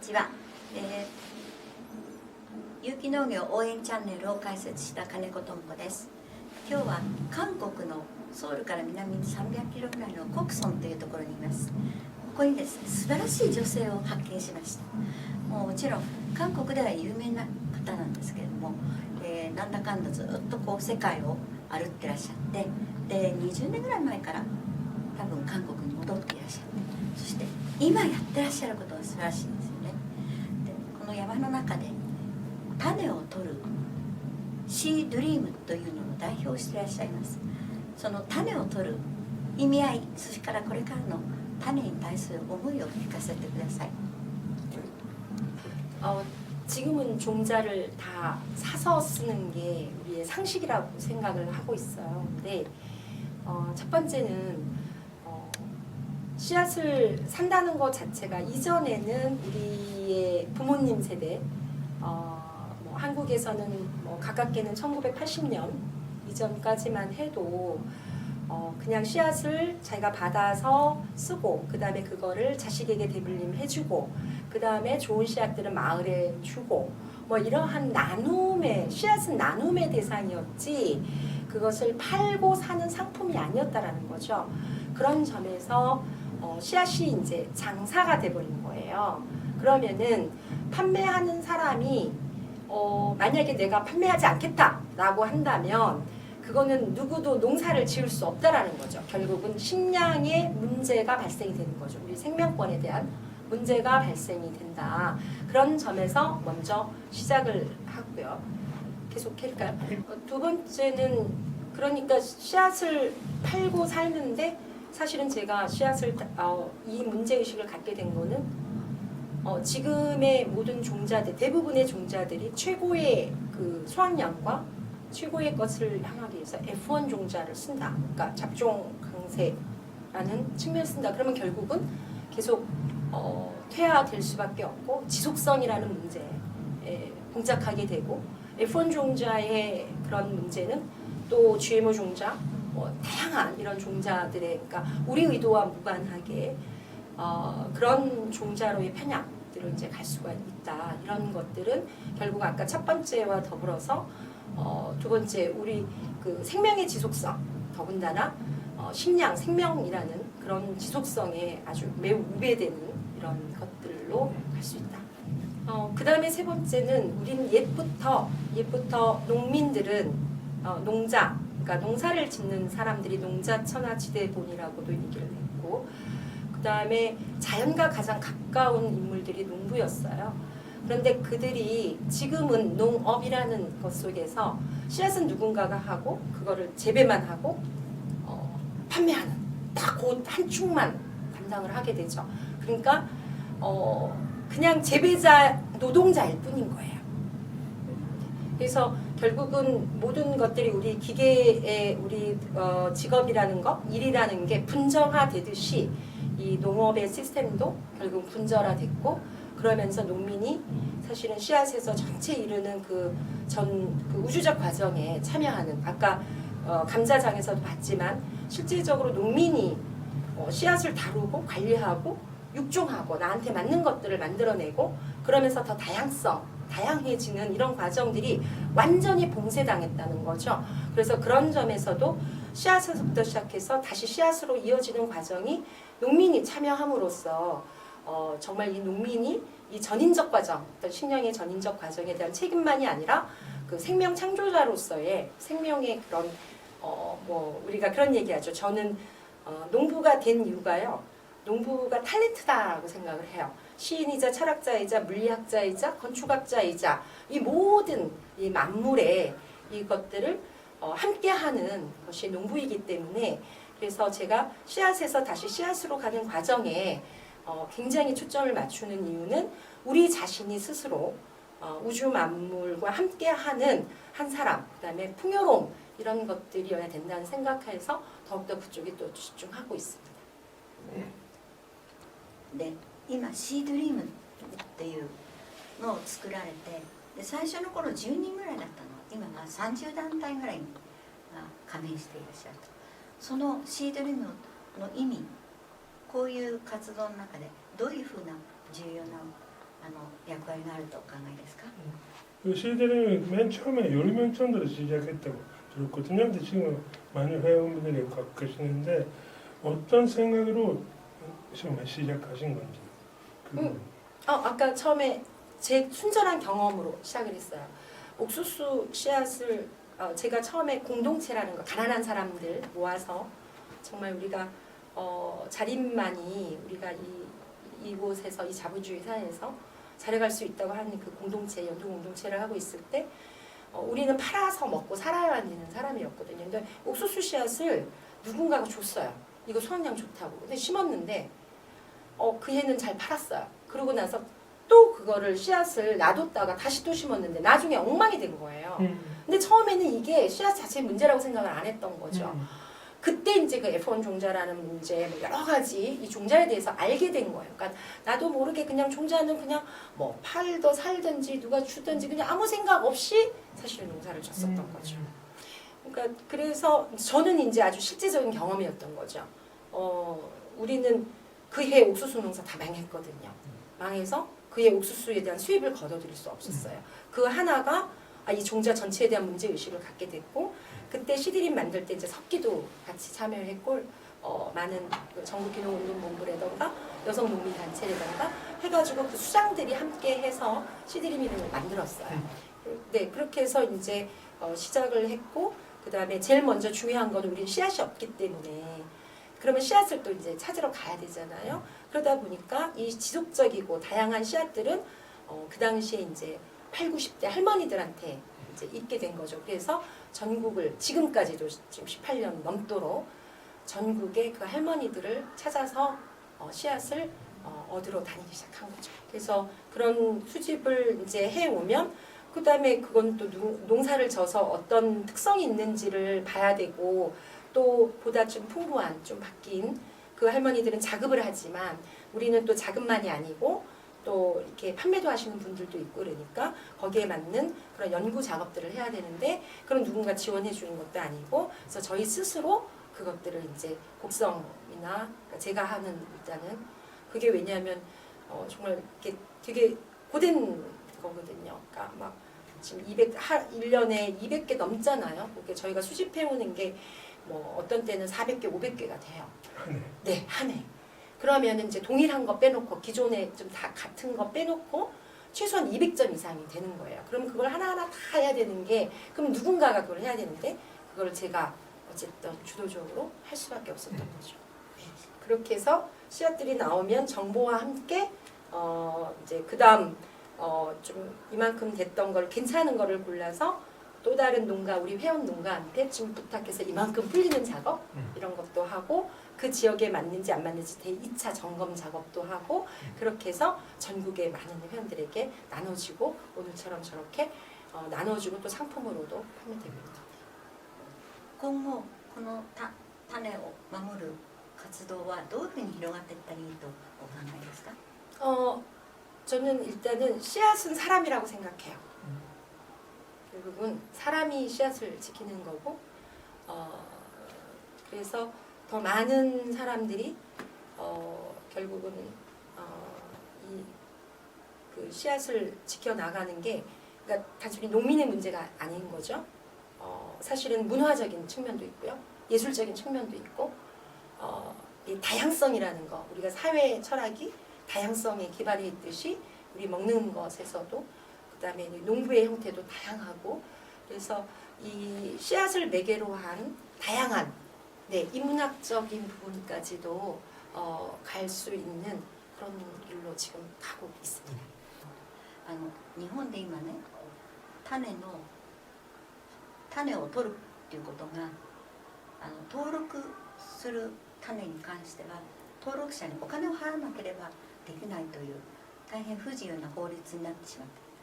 ちは、有機農業応援チャンネルを開設した金子智子です。今日は韓国のソウルから南に300キロぐらいのコクソンというところにいます。ここにですね、素晴らしい女性を発見しました。もちろん韓国では有名な方なんですけれども、なんだかんだずっとこう世界を歩ってらっしゃって、で20年ぐらい前から多分韓国に戻っていらっしゃって、そして今やってらっしゃることが素晴らしいんですよね。でこの山の中で種を取るシードリームというのを代表していらっしゃいます。その種を取る意味合い、それからこれからの種に対する思いを聞かせてください。지금은 종자를 다 사서 쓰는 게 우리의 상식이라고 생각을 하고 있어요. 근데 첫 번째는 씨앗을 산다는 것 자체가 이전에는 우리의 부모님 세대, 뭐 한국에서는 뭐 가깝게는 1980년 이전까지만 해도 그냥 씨앗을 자기가 받아서 쓰고 그 다음에 그거를 자식에게 대물림해주고 그 다음에 좋은 씨앗들은 마을에 주고 뭐 이러한 나눔의 씨앗은 나눔의 대상이었지 그것을 팔고 사는 상품이 아니었다라는 거죠. 그런 점에서 씨앗이 이제 장사가 돼버린 거예요. 그러면은 판매하는 사람이 만약에 내가 판매하지 않겠다라고 한다면 그거는 누구도 농사를 지을 수 없다라는 거죠. 결국은 식량의 문제가 발생이 되는 거죠. 우리 생명권에 대한 문제가 발생이 된다. 그런 점에서 먼저 시작을 하고요. 계속할까요? 두 번째는 그러니까 씨앗을 팔고 살는데 사실은 제가 씨앗을 이 문제의식을 갖게 된 거는 지금의 모든 종자들 대부분의 종자들이 최고의 그 수확량과 최고의 것을 향하기 위해서 F1 종자를 쓴다. 그러니까 잡종 강세라는 측면을 쓴다. 그러면 결국은 계속 퇴화될 수밖에 없고 지속성이라는 문제에 봉착하게 되고 F1 종자의 그런 문제는 또 GMO 종자, 다양한 이런 종자들의 그러니까 우리 의도와 무관하게 그런 종자로의 편향들을 이제 갈 수가 있다. 이런 것들은 결국 아까 첫 번째와 더불어서 두 번째 우리 그 생명의 지속성 더군다나 식량 생명이라는 그런 지속성에 아주 매우 우배되는 이런 것들로 갈 수 있다. 그 다음에 세 번째는 우리는 옛부터 농민들은 농자 그러니까 농사를 짓는 사람들이 농자천하지대본이라고도 얘기를 했고 그 다음에 자연과 가장 가까운 인물들이 농부였어요. 그런데 그들이 지금은 농업이라는 것 속에서 씨앗은 누군가가 하고 그거를 재배만 하고 판매하는 딱 그 한 축만 담당을 하게 되죠. 그러니까 그냥 재배자 노동자일 뿐인 거예요. 그래서 결국은 모든 것들이 우리 기계의 우리 직업이라는 것, 일이라는 게 분정화되듯이 이 농업의 시스템도 결국 분절화됐고 그러면서 농민이 사실은 씨앗에서 전체 이루는 그 우주적 과정에 참여하는 아까 감자장에서도 봤지만 실질적으로 농민이 씨앗을 다루고 관리하고 육종하고 나한테 맞는 것들을 만들어내고 그러면서 더 다양해지는 이런 과정들이 완전히 봉쇄당했다는 거죠. 그래서 그런 점에서도 씨앗에서부터 시작해서 다시 씨앗으로 이어지는 과정이 농민이 참여함으로써 정말 이 농민이 이 전인적 과정, 어떤 식량의 전인적 과정에 대한 책임만이 아니라 그 생명 창조자로서의 생명의 그런 뭐 우리가 그런 얘기하죠. 저는 농부가 된 이유가요. 농부가 탤런트다라고 생각을 해요. 시인이자 철학자이자 물리학자이자 건축학자이자 이 모든 이 만물의 이것들을 함께하는 것이 농부이기 때문에 그래서 제가 씨앗에서 다시 씨앗으로 가는 과정에 굉장히 초점을 맞추는 이유는 우리 자신이 스스로 우주 만물과 함께하는 한 사람, 그 다음에 풍요로움 이런 것들이어야 된다는 생각해서 더욱더 그쪽에 또 집중하고 있습니다. 네, 今シードリームっていうのを作られて、で最初の頃10人ぐらいだったの、今は30団体ぐらいに加盟していらっしゃると。そのシードリームの意味、こういう活動の中でどういうふうな重要なわりがあるとお考えですか? 시대는 맨 처음에 요리면천으로 시작했다고 들었고 그냥 지금 많은 회원분들이 갖고 계시는데 어떤 생각으로 처음에 시작하신 건지 아까 처음에 제 순전한 경험으로 시작을 했어요. 옥수수 씨앗을 제가 처음에 공동체라는 거, 가난한 사람들 모아서 정말 우리가 자립만이 우리가 이곳에서 이 자본주의 사회에서 자려갈 수 있다고 하는 그 공동체, 연구 공동체를 하고 있을 때 우리는 팔아서 먹고 살아야 하는 사람이었거든요. 근데 옥수수 씨앗을 누군가가 줬어요. 이거 수확량 좋다고. 근데 심었는데 그 해는 잘 팔았어요. 그러고 나서 또 그거를 씨앗을 놔뒀다가 다시 또 심었는데 나중에 엉망이 된 거예요. 근데 처음에는 이게 씨앗 자체의 문제라고 생각을 안 했던 거죠. 그때 이제 그 F1 종자라는 문제, 뭐 여러 가지 이 종자에 대해서 알게 된 거예요. 그러니까 나도 모르게 그냥 종자는 그냥 뭐 팔더 살든지 누가 주든지 그냥 아무 생각 없이 사실은 농사를 졌었던 거죠. 그러니까 그래서 저는 이제 아주 실제적인 경험이었던 거죠. 우리는 그 해 옥수수 농사 다 망했거든요. 망해서 그해 옥수수에 대한 수입을 거둬들일 수 없었어요. 그 하나가 이 종자 전체에 대한 문제 의식을 갖게 됐고, 그때 시드림 만들 때 이제 석기도 같이 참여를 했고, 많은 전국기농운동본부라던가 여성 농민 단체라던가 해가지고 그 수장들이 함께 해서 시드림을 만들었어요. 네, 그렇게 해서 이제 시작을 했고, 그 다음에 제일 먼저 중요한 건 우리는 씨앗이 없기 때문에 그러면 씨앗을 또 이제 찾으러 가야 되잖아요. 그러다 보니까 이 지속적이고 다양한 씨앗들은 그 당시에 이제 8, 90대 할머니들한테 이제 있게 된 거죠. 그래서 전국을 지금까지도 지금 18년 넘도록 전국의 그 할머니들을 찾아서 씨앗을 얻으러 다니기 시작한 거죠. 그래서 그런 수집을 이제 해오면 그 다음에 그건 또 농사를 져서 어떤 특성이 있는지를 봐야 되고 또 보다 좀 풍부한 좀 바뀐 그 할머니들은 자급을 하지만 우리는 또 자급만이 아니고 또 이렇게 판매도 하시는 분들도 있고 그러니까 거기에 맞는 그런 연구 작업들을 해야 되는데 그런 누군가 지원해 주는 것도 아니고 그래서 저희 스스로 그것들을 이제 곡성이나 그러니까 제가 하는 일단은 그게 왜냐하면 정말 이렇게 되게 고된 거거든요. 그러니까 막 지금 1년에 200개 넘잖아요. 그게 저희가 수집해오는 게 뭐 어떤 때는 400개, 500개가 돼요. 네, 한 해. 그러면 이제 동일한 거 빼놓고 기존에 좀 다 같은 거 빼놓고 최소한 200점 이상이 되는 거예요. 그럼 그걸 하나하나 다 해야 되는 게 그럼 누군가가 그걸 해야 되는데 그걸 제가 어쨌든 주도적으로 할 수밖에 없었던 거죠. 그렇게 해서 씨앗들이 나오면 정보와 함께 이제 그다음 좀 이만큼 됐던 걸 괜찮은 거를 골라서 또 다른 농가 우리 회원 농가한테 좀 부탁해서 이만큼 풀리는 작업 이런 것도 하고 그 지역에 맞는지 안 맞는지 대2차 점검 작업도 하고 그렇게 해서 전국의 많은 회원들에게 나눠주고 오늘처럼 저렇게 나눠주고 또 상품으로도 판매됩니다. 今後この種を守る活動はどういうふうに広がっていったらいいとお考えですか? 저는 일단은 씨앗은 사람이라고 생각해요. 결국은 사람이 씨앗을 지키는 거고 그래서 더 많은 사람들이 결국은 그 씨앗을 지켜나가는 게 그러니까 단순히 농민의 문제가 아닌 거죠. 사실은 문화적인 측면도 있고요. 예술적인 측면도 있고 이 다양성이라는 거 우리가 사회 철학이 다양성에 기반해 있듯이 우리 먹는 것에서도 그다음에 농부의 형태도 다양하고 그래서 이 씨앗을 매개로 한 다양한 인문학적인 부분까지도 갈 수 있는 그런 길로 지금 가고 있습니다. 日本で今ね種を取るっていうことが登録する種に関しては登録者にお金を払わなければできないという大変不自由な法律になってしまっているん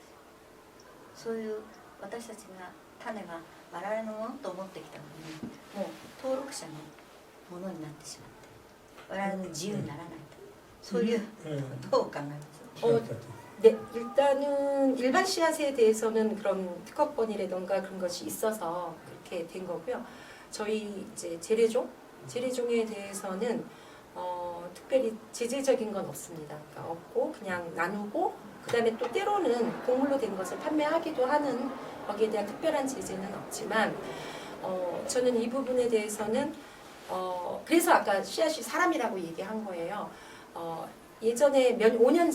です。そういう私たちが種が我々のものと思ってきたのにもう登録者のものになってしまって我々の自由にならないとそういうどう考えますか? 네, 일단은 일반 씨앗에 대해서는 그런 특허권이라던가 그런 것이 있어서 그렇게 된 거고요. 저희 이제 재래종에 대해서는 특별히 제재적인 건 없습니다. 그러니까 없고 그냥 나누고 그다음에 또 때로는 곡물로 된 것을 판매하기도 하는 거기에 대한 특별한 제재는 없지만 저는 이 부분에 대해서는 그래서 아까 씨앗이 사람이라고 얘기한 거예요. 예전에 5년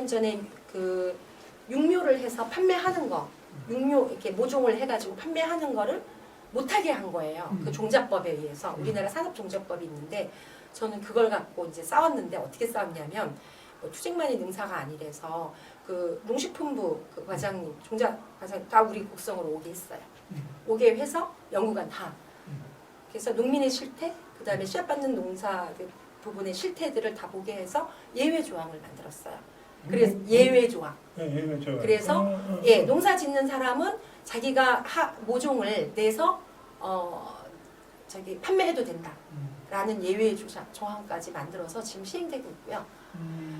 전에 그 육묘를 해서 판매하는 거, 육묘 이렇게 모종을 해가지고 판매하는 거를 못하게 한 거예요. 그 종자법에 의해서 우리나라 산업종자법이 있는데 저는 그걸 갖고 이제 싸웠는데 어떻게 싸웠냐면 투쟁만이 능사가 아니라서 그 농식품부 그 과장님, 종자 과장 다 우리 곡성으로 오게 했어요. 오게 해서 연구관 다. 그래서 농민의 실태, 그다음에 씨앗 받는 농사 부분의 실태들을 다 보게 해서 예외 조항을 만들었어요. 그래서 예외 조항. 예외 조항. 그래서 예, 농사 짓는 사람은 자기가 모종을 내서 판매해도 된다라는 예외 조항까지 만들어서 지금 시행되고 있고요.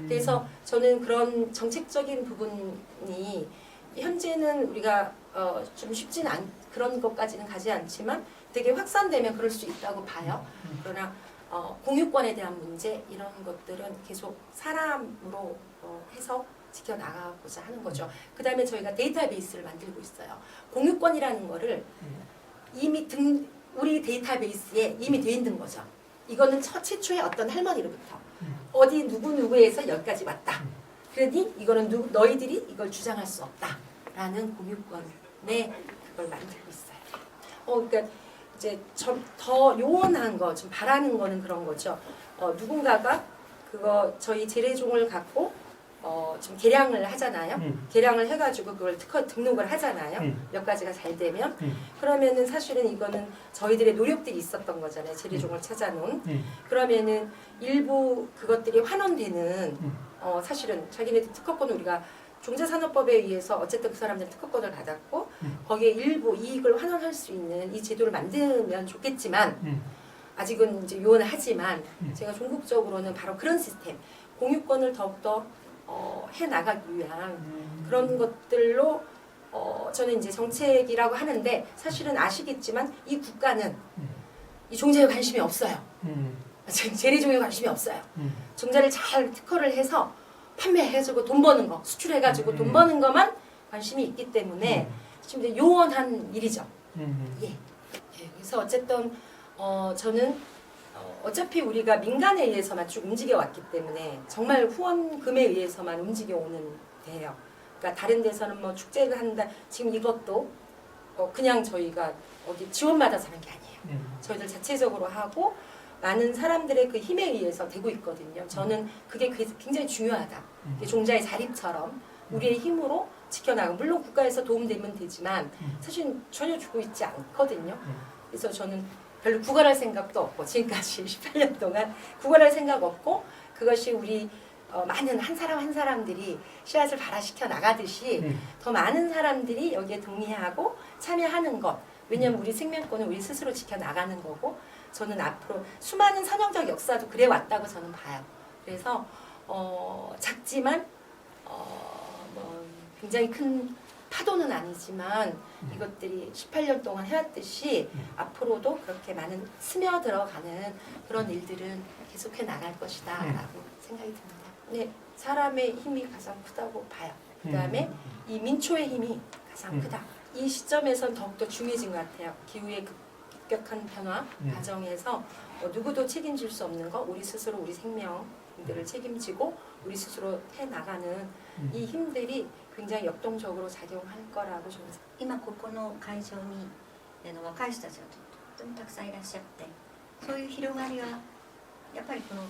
그래서 저는 그런 정책적인 부분이 현재는 우리가 좀 쉽진 그런 것까지는 가지 않지만 되게 확산되면 그럴 수 있다고 봐요. 그러나 공유권에 대한 문제 이런 것들은 계속 사람으로 해서 지켜나가고자 하는 거죠. 그 다음에 저희가 데이터베이스를 만들고 있어요. 공유권이라는 거를 이미 우리 데이터베이스에 이미 돼 있는 거죠. 이거는 최초의 어떤 할머니로부터 어디 누구에서 여기까지 왔다. 그러니 이거는 너희들이 이걸 주장할 수 없다라는 공유권에 그걸 만들고 있어요. 그러니까 이제 더 요원한 거, 좀 바라는 거는 그런 거죠. 누군가가 그거 저희 재래종을 갖고 좀 개량을 하잖아요. 개량을 해가지고 그걸 등록을 하잖아요. 몇 가지가 잘 되면 그러면은 사실은 이거는 저희들의 노력들이 있었던 거잖아요. 재래종을 찾아놓은. 그러면은 일부 그것들이 환원되는 사실은 자기네들 특허권을 우리가 종자산업법에 의해서 어쨌든 그 사람들은 특허권을 받았고 거기에 일부 이익을 환원할 수 있는 이 제도를 만들면 좋겠지만 아직은 이제 요원을 하지만 제가 종국적으로는 바로 그런 시스템 공유권을 더욱더 해나가기 위한 그런 것들로 저는 이제 정책이라고 하는데 사실은 아시겠지만 이 국가는 이 종자에 관심이 없어요. 재래종에 관심이 없어요. 종자를 잘 특허를 해서 판매해주고 돈 버는 거, 수출해가지고 돈 버는 것만 관심이 있기 때문에 지금 요원한 일이죠. 예. 그래서 어쨌든 저는 어차피 우리가 민간에 의해서만 쭉 움직여 왔기 때문에 정말 후원금에 의해서만 움직여 오는 데예요. 그러니까 다른 데서는 뭐 축제를 한다. 지금 이것도 그냥 저희가 어디 지원받아서 하는 게 아니에요. 저희들 자체적으로 하고 많은 사람들의 그 힘에 의해서 되고 있거든요. 저는 그게 굉장히 중요하다. 종자의 자립처럼 우리의 힘으로 지켜나가. 물론 국가에서 도움되면 되지만 사실 전혀 주고 있지 않거든요. 그래서 저는 별로 구걸할 생각도 없고 지금까지 18년 동안 구걸할 생각 없고 그것이 우리 많은 한 사람 한 사람들이 씨앗을 발화시켜 나가듯이 더 많은 사람들이 여기에 동의하고 참여하는 것. 왜냐하면 우리 생명권을 우리 스스로 지켜나가는 거고 저는 앞으로 수많은 선형적 역사도 그래 왔다고 저는 봐요. 그래서 작지만 뭐 굉장히 큰 파도는 아니지만 이것들이 18년 동안 해왔듯이 앞으로도 그렇게 많은 스며들어가는 그런 일들은 계속해 나갈 것이다 라고 생각이 듭니다. 네, 사람의 힘이 가장 크다고 봐요. 그 다음에 이 민초의 힘이 가장 크다. 이 시점에선 더욱더 중요해진 것 같아요. 기후의 급격한 변화 과정에서 누구도 책임질 수 없는 거 우리 스스로 우리 생명들을 책임지고 우리 스스로 해나가는 이 힘들이 굉장히 역동적으로 작용할 거라고 저는 今ここの会場に若い人たちがとってもたくさんいらっしゃってそういう広がりはやっぱりこの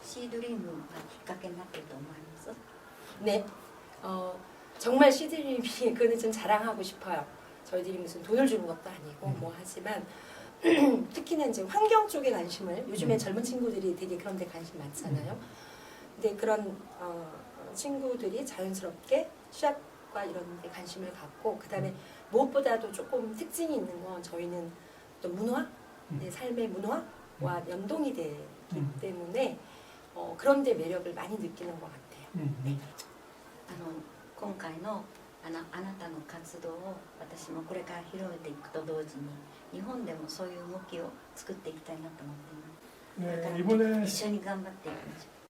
シードリームがきっかけになっていると思います。 네, 정말 시드림이 그거는 좀 자랑하고 싶어요. 저희들이 무슨 돈을 주는 것도 아니고 뭐 하지만 특히나 이제 환경 쪽에 관심을 요즘에 젊은 친구들이 되게 그런 데 관심 많잖아요. 근데 그런 친구들이 자연스럽게 씨앗과 이런 데 관심을 갖고 그다음에 무엇보다도 조금 특징이 있는 건 저희는 또 문화, 내 삶의 문화와 연동이 되기 때문에 그런 데 매력을 많이 느끼는 것 같아요. 네. 今回のあなたの活動を私もこれから広めていくと同時に日本でもそういう動きを作っていきたいなと思っています。 네, だから 이번에 一緒に頑張っていきましょう。